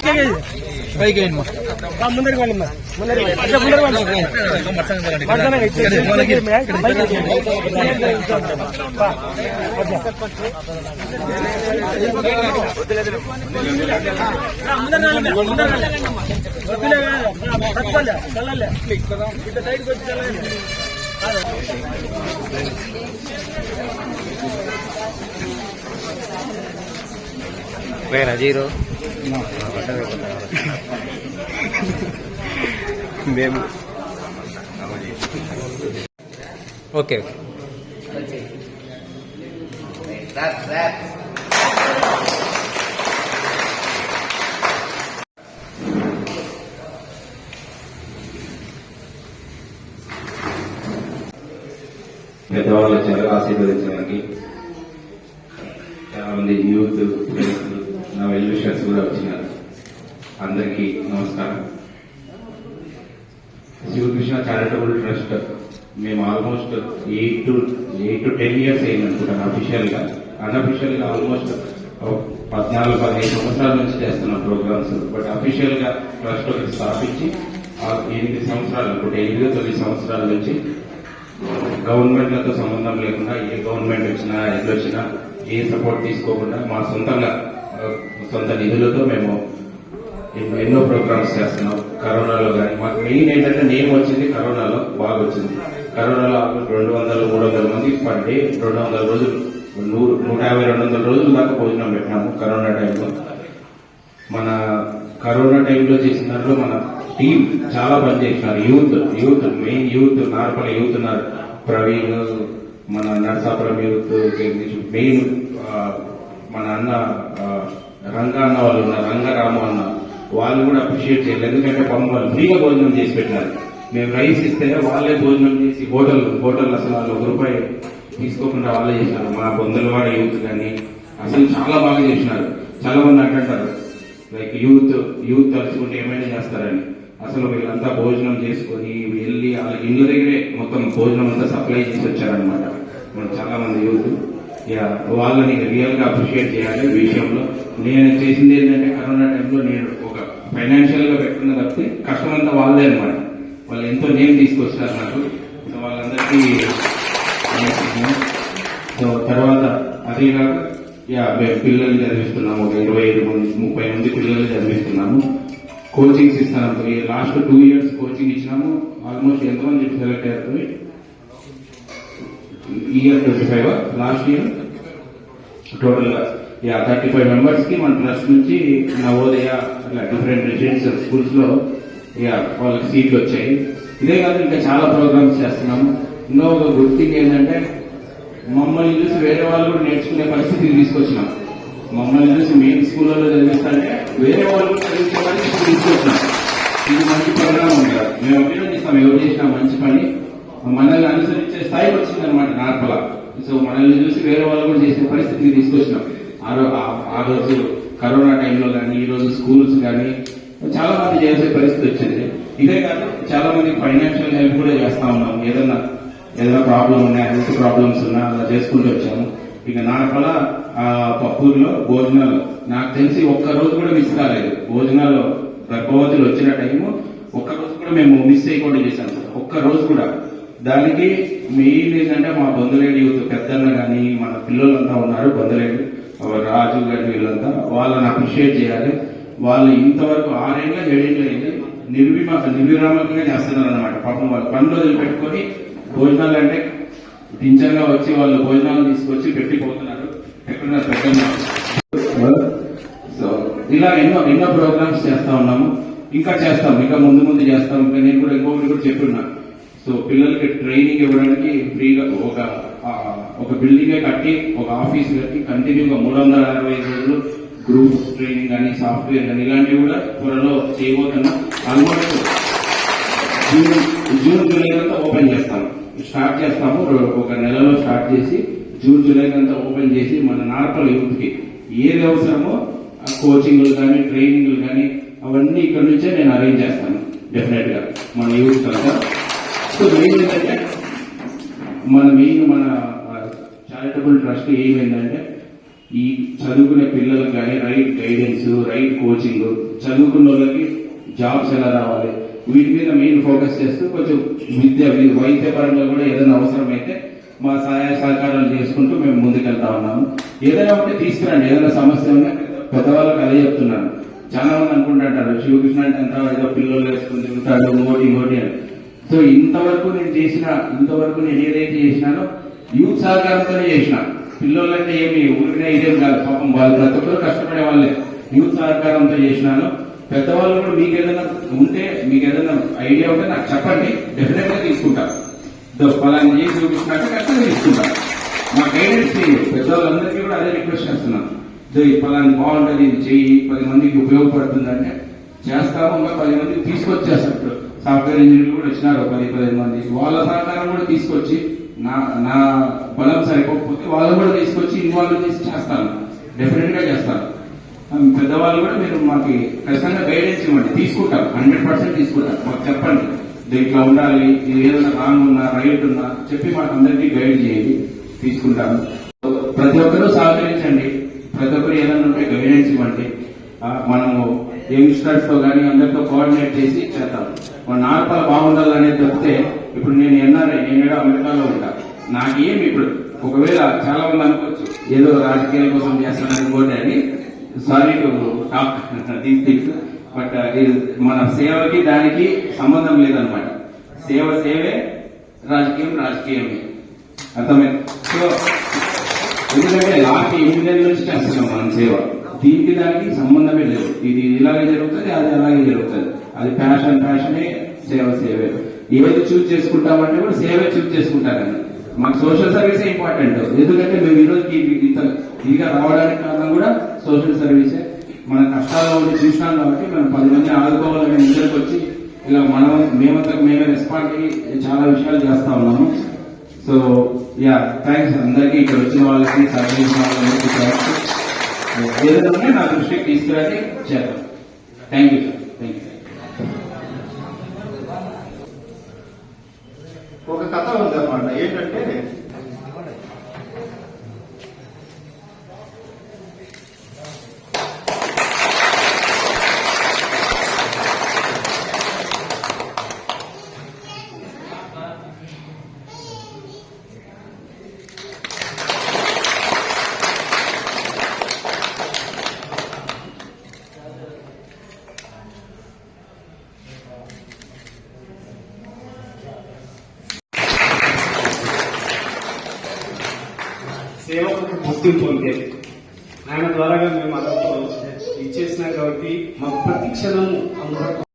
పైకి ముందరికి వెళ్ళి సైడ్కి వచ్చి వేనా జీరో మేము ఓకే పెద్దవాళ్ళు చాలా ఆశీర్వదించడానికి చాలా మంది యూత్ నా వెల్ విషర్స్ కూడా వచ్చినారు. అందరికీ నమస్కారం. శివకృష్ణ చారిటబుల్ ట్రస్ట్ మేము ఆల్మోస్ట్ 8 to 10 years అయింది అనుకుంటాను. అన్అఫిషియల్ గా ఆల్మోస్ట్ 14-15 సంవత్సరాల నుంచి చేస్తున్నాం ప్రోగ్రామ్స్. బట్ అఫీషియల్ గా ట్రస్ట్ ఒకటి స్థాపించి 8 సంవత్సరాలు అనుకుంటే 8-9 సంవత్సరాల నుంచి గవర్నమెంట్లతో సంబంధం లేకుండా ఏ గవర్నమెంట్ వచ్చినా ఎట్లొచ్చినా ఏ సపోర్ట్ తీసుకోకుండా మా సొంత నిధులతో మేము ఎన్నో ప్రోగ్రామ్స్ చేస్తున్నాం. కరోనాలో కానీ మాకు మెయిన్ ఏంటంటే నేను వచ్చింది కరోనాలో బాగా వచ్చింది. కరోనాలో 200-300 మంది పర్ డే 200 రోజులు 150-200 రోజుల దాకా భోజనం పెట్టినాము కరోనా టైంలో. మన కరోనా టైంలో చేసిన దాంట్లో మన టీం చాలా పనిచేసినారు. Youth main youth Narpala youth ఉన్నారు. ప్రవీణ్, మన నర్సాపురం యూత్, మెయిన్ మన అన్న రంగా అన్న వాళ్ళు ఉన్నారు, రంగారాము అన్న, వాళ్ళు కూడా అప్రిషియేట్ చేయాలి. ఎందుకంటే వాళ్ళు ఫ్రీగా భోజనం చేసి పెట్టినారు. మేము రైస్ ఇస్తే వాళ్ళే భోజనం చేసి హోటల్ అసలు వాళ్ళు ₹1 తీసుకోకుండా వాళ్ళే చేసినారు. మా బొందలవాడ యూత్ కానీ అసలు చాలా బాగా చేసినారు. చాలా మంది అంటుంటారు లైక్ యూత్ తలుచుకుంటే ఏమైనా చేస్తారని. అసలు వీళ్ళంతా భోజనం చేసుకొని వెళ్ళి వాళ్ళ ఇళ్ళ దగ్గరే మొత్తం భోజనం అంతా సప్లై చేసి వచ్చారనమాట. మనం చాలా మంది యూత్ వాళ్ళని రియల్ గా అప్రిషియేట్ చేయాలి. ఈ విషయంలో నేను చేసింది ఏంటంటే కరోనా టైంలో నేను ఒక ఫైనాన్షియల్ గా పెట్టుకున్న తప్పితే కష్టం అంతా వాళ్ళదే అనమాట. వాళ్ళు ఎంతో నేమ్ తీసుకొచ్చినారు నాకు. సో వాళ్ళందరికీ సో తర్వాత అదే కాక పిల్లల్ని చదివిస్తున్నాము. ఒక 25-30 మంది పిల్లల్ని చదివిస్తున్నాము. కోచింగ్స్ ఇస్తున్నాము. లాస్ట్ 2 years కోచింగ్ ఇచ్చినాము. ఆల్మోస్ట్ ఎంతమంది సెలెక్ట్ అయ్యారు? ఇయర్ 25 లాస్ట్ ఇయర్ టోటల్ గా 35 మెంబర్స్ కి మన ట్రస్ట్ నుంచి నవోదయ అట్లా డిఫరెంట్ రెసిడెన్షియల్ స్కూల్స్ లో వాళ్ళకి సీట్లు వచ్చాయి. ఇదే కాదు ఇంకా చాలా ప్రోగ్రామ్స్ చేస్తున్నాము. ఇంకో ఒక గుడ్ థింగ్ ఏంటంటే మమ్మల్ని చూసి వేరే వాళ్ళు కూడా నేర్చుకునే పరిస్థితికి తీసుకొచ్చినాం. మమ్మల్ని చూసి మేము స్కూళ్ళలో చదివిస్తుంటే వేరే వాళ్ళు కూడా చదివించే పరిస్థితికి తీసుకొచ్చినాం. ఇది మంచి ప్రోగ్రామ్ ఉంటారు. మేము అభినందిస్తాం ఎవరు చేసిన మంచి పని. మనల్ని అనుసరించే స్థాయికి వచ్చిందనమాట నార్పల. సో మనల్ని చూసి వేరే వాళ్ళు కూడా చేసే పరిస్థితికి తీసుకొచ్చినాం. ఆ రోజు కరోనా టైంలో కానీ ఈ రోజు స్కూల్స్ కానీ చాలా మంది చేసే పరిస్థితి వచ్చింది. ఇదే కాదు చాలా మంది ఫైనాన్షియల్ హెల్ప్ కూడా చేస్తా ఉన్నాం. ఏదైనా ప్రాబ్లం ఉన్నా, హెల్త్ ప్రాబ్లమ్స్ ఉన్నా అలా చేసుకుంటూ వచ్చాము. ఇక నార్పల పప్పూరులో భోజనాలు నాకు తెలిసి ఒక్కరోజు కూడా మిస్ కాలేదు. భోజనాలు గర్భవతులు వచ్చిన టైము ఒక్కరోజు కూడా మేము మిస్ చేయకుండా చేశాం. ఒక్కరోజు కూడా. దానికి మెయిన్ ఏంటంటే మా బొందలేడి యూత్ పెద్దన్న కానీ మన పిల్లలంతా ఉన్నారు. బొందలేడి రాజు గారి వీళ్ళంతా వాళ్ళని అప్రిషియేట్ చేయాలి. వాళ్ళు ఇంతవరకు 6 ఏళ్ళ 7 ఏళ్ళు అయింది నిర్విరామంగా చేస్తున్నారు అనమాట. పాపం వాళ్ళు పనులు వదిలిపెట్టుకొని భోజనాలు అంటే పింఛన్గా వచ్చి వాళ్ళు భోజనాలు తీసుకొచ్చి పెట్టిపోతున్నారు. ఎక్కడున్నారు పెద్దన్న. సో ఇలా ఎన్నో ప్రోగ్రామ్స్ చేస్తా ఉన్నాము. ఇంకా చేస్తాం, ఇంకా ముందు చేస్తాం. ఇంకా నేను కూడా ఇంకొకటి కూడా చెప్తున్నా. సో పిల్లలకి ట్రైనింగ్ ఇవ్వడానికి ఫ్రీగా ఒక బిల్డింగ్ కట్టి ఒక ఆఫీస్ కట్టి కంటిన్యూగా 365 రోజులు గ్రూప్ ట్రైనింగ్ కానీ సాఫ్ట్వేర్ కానీ ఇలాంటివి కూడా త్వరలో చేయబోతున్నా. ఆల్మోస్ట్ జూన్ జూలై అంతా ఓపెన్ స్టార్ట్ చేస్తాము. ఒక నెలలో స్టార్ట్ చేసి జూన్ జూలై అంతా ఓపెన్ చేసి మన నార్పల యూత్ కి ఏది అవసరమో కోచింగ్లు కానీ ట్రైనింగ్లు కానీ అవన్నీ ఇక్కడ నుంచే నేను అరేంజ్ చేస్తాను డెఫినెట్ గా మన యూత్ అంతా. సో మెయిన్ ఏంటంటే మన చారిటబుల్ ట్రస్ట్ ఏమైందంటే ఈ చదువుకునే పిల్లలకు కానీ రైట్ గైడెన్స్, రైట్ కోచింగ్, చదువుకున్న వాళ్ళకి జాబ్స్ ఎలా రావాలి, వీటి మీద మెయిన్ ఫోకస్ చేస్తూ కొంచెం వైద్య పరంగా కూడా ఏదైనా అవసరమైతే మా సహాయ సహకారాలు చేసుకుంటూ మేము ముందుకెళ్తా ఉన్నాము. ఏదైనా ఉంటే తీసుకురండి, ఏదైనా సమస్య ఉన్నా పెద్దవాళ్ళకి అదే చెప్తున్నాను. చాలా మంది అనుకుంటుంటారు శివకృష్ణ అంటే అంతా ఏదో పిల్లలు వేసుకుని తిరుగుతాడు ఇంకోటి అని. సో ఇంతవరకు నేను ఏదైతే చేసినానో యూత్ సహకారంతోనే చేసిన. పిల్లలంటే ఏమి ఊరినే ఇదేం కాదు, పాపం వాళ్ళు ప్రతి ఒక్కరు కష్టపడే వాళ్ళే. యూత్ సహకారంతో చేసినాను. పెద్దవాళ్ళు కూడా మీకు ఏదైనా ఉంటే, మీకు ఏదైనా ఐడియా ఉంటే నాకు చెప్పండి, డెఫినెట్ గా తీసుకుంటా. పలాని చేసి చూపించినట్టు ఖచ్చితంగా తీసుకుంటా. మా గైడెన్స్ చేయండి. పెద్దవాళ్ళందరికీ కూడా అదే రిక్వెస్ట్ చేస్తున్నాను. పలాని బాగుంటుంది, ఇది చెయ్యి, 10 మందికి ఉపయోగపడుతుంది అంటే చేస్తాము. ఇంకా 10 మందికి తీసుకొచ్చేస్తారు. సాఫ్ట్వేర్ ఇంజనీర్లు కూడా వచ్చినారు 10-15 మంది. వాళ్ళ సహకారం కూడా తీసుకొచ్చి నా బలం సరిపోకపోతే వాళ్ళు కూడా తీసుకొచ్చి ఇన్వాల్వ్ చేసి చేస్తాను, డెఫినెట్ గా చేస్తాను. పెద్దవాళ్ళు కూడా మీరు మాకు ఖచ్చితంగా గైడెన్స్ ఇవ్వండి, తీసుకుంటాం, 100% తీసుకుంటాం. మాకు చెప్పండి ఇట్లా ఉండాలి, ఇది ఏదైనా రాంగ్ ఉన్నా రైట్ ఉన్నా చెప్పి మాకు అందరికీ గైడ్ చేయండి, తీసుకుంటాము. ప్రతి ఒక్కరూ సహకరించండి, ప్రతి ఒక్కరు ఏదైనా ఉంటే గైడెన్స్ ఇవ్వండి. మనము యంగ్స్టర్స్ తో కానీ అందరితో కోఆర్డినేట్ చేసి చేద్దాం. మన నార్పల్ బాగుండాలనేది చెప్తే ఇప్పుడు నేను ఎన్ఆర్ఐ, నేను అమెరికాలో ఉంటా. నాకేం ఇప్పుడు ఒకవేళ చాలా మంది అనుకోవచ్చు ఏదో రాజకీయాల కోసం చేస్తాను ఇంకోటి అని. Sorry to talk these things, but మన సేవకి దానికి సంబంధం లేదనమాట. సేవే, రాజకీయమే. అర్థమైంది? సో ఎందుకంటే లాస్ట్ 8 నెలల నుంచి చేస్తున్నాం మనం సేవ. దీనికి దానికి సంబంధమే లేదు. ఇది ఇలాగే జరుగుతుంది, అది అలాగే జరుగుతుంది. అది ప్యాషనే, సేవే. ఏది చూస్ చేసుకుంటామంటే కూడా సేవే చూస్ చేసుకుంటారండి. మాకు సోషల్ సర్వీసే ఇంపార్టెంట్. ఎందుకంటే మేము ఈరోజు ఇంత ఇదిగా రావడానికి కారణం కూడా సోషల్ సర్వీసే. మన కష్టాల్లో ఉండి చూసినాం కాబట్టి మనం 10 మందిని ఆదుకోవాలని ముందరికి వచ్చి ఇలా మేమే రెస్పాండ్ అయ్యి చాలా విషయాలు చేస్తా ఉన్నాము. సో థ్యాంక్స్ అందరికీ, ఇక్కడ వచ్చిన వాళ్ళకి, సహకరించిన వాళ్ళకి థ్యాంక్స్. ఏదైనా ఉంటే నా దృష్టికి తీసుకురండి, చేద్దాం. Thank you sir, thank you. ఒక కథ ఉందన్నమాట. ఏంటంటే సేవకు గుర్తింపు ఉంది. ఆయన ద్వారాగా మేము అతను ఇచ్చేసినాం కాబట్టి మాకు ప్రతి క్షణం అందులో